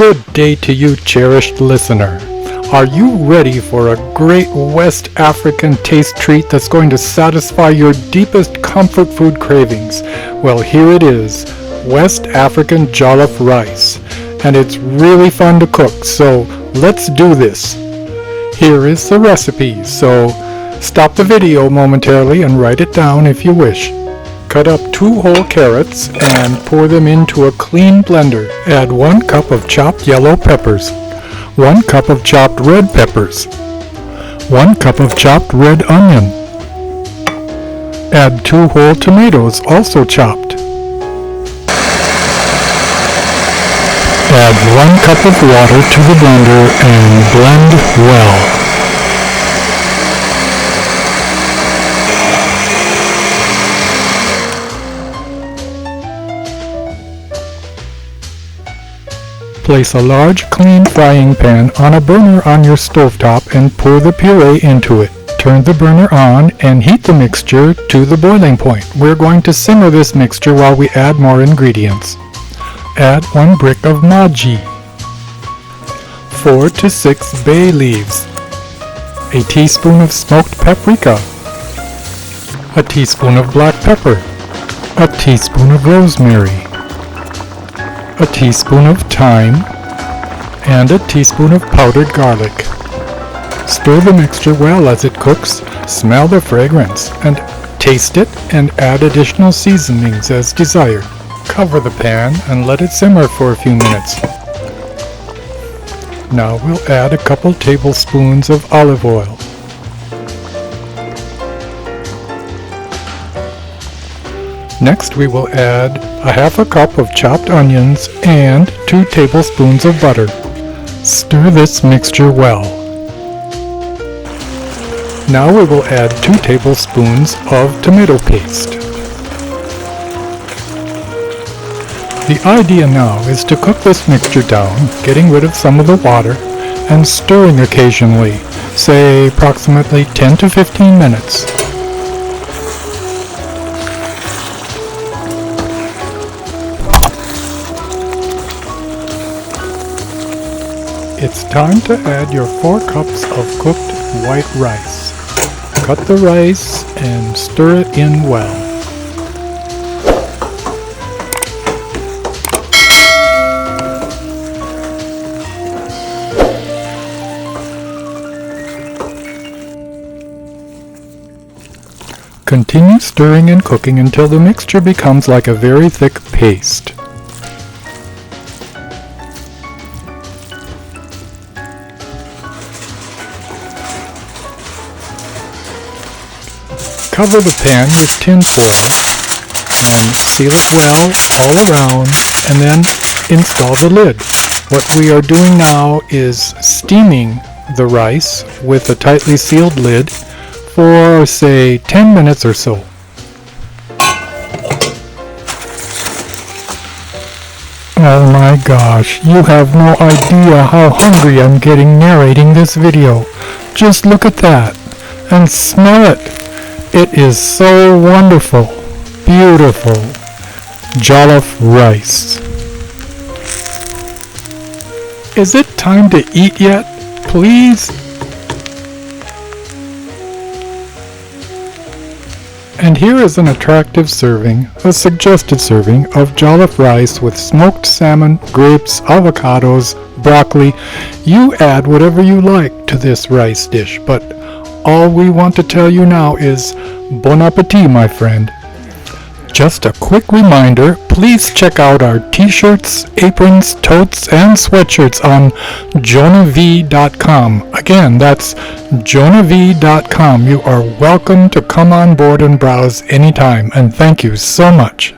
Good day to you, cherished listener. Are you ready for a great West African taste treat that's going to satisfy your deepest comfort food cravings? Well, here it is, West African Jollof Rice. And it's really fun to cook, so let's do this. Here is the recipe, so stop the video momentarily and write it down if you wish. Cut up 2 whole carrots and pour them into a clean blender. Add 1 cup of chopped yellow peppers, 1 cup of chopped red peppers, 1 cup of chopped red onion. Add 2 whole tomatoes, also chopped. Add 1 cup of water to the blender and blend well. Place a large clean frying pan on a burner on your stovetop and pour the puree into it. Turn the burner on and heat the mixture to the boiling point. We're going to simmer this mixture while we add more ingredients. Add 1 brick of Maggi, 4 to 6 bay leaves, a teaspoon of smoked paprika, a teaspoon of black pepper, a teaspoon of rosemary, a teaspoon of thyme, and a teaspoon of powdered garlic. Stir the mixture well as it cooks, smell the fragrance, and taste it, and add additional seasonings as desired. Cover the pan and let it simmer for a few minutes. Now we'll add a couple tablespoons of olive oil. Next we will add a half a cup of chopped onions and 2 tablespoons of butter. Stir this mixture well. Now we will add 2 tablespoons of tomato paste. The idea now is to cook this mixture down, getting rid of some of the water and stirring occasionally, say approximately 10 to 15 minutes. It's time to add your 4 cups of cooked white rice. Cut the rice and stir it in well. Continue stirring and cooking until the mixture becomes like a very thick paste. Cover the pan with tin foil and seal it well all around, and then install the lid. What we are doing now is steaming the rice with a tightly sealed lid for, say, 10 minutes or so. Oh my gosh, you have no idea how hungry I'm getting narrating this video. Just look at that and smell it. It is so wonderful, beautiful. Jollof rice. Is it time to eat yet? Please? And here is an attractive serving, a suggested serving of jollof rice with smoked salmon, grapes, avocados, broccoli. You add whatever you like to this rice dish, but all we want to tell you now is bon appetit, my friend. Just a quick reminder, please check out our t-shirts, aprons, totes, and sweatshirts on jonahv.com. Again, that's jonahv.com. You are welcome to come on board and browse anytime, and thank you so much.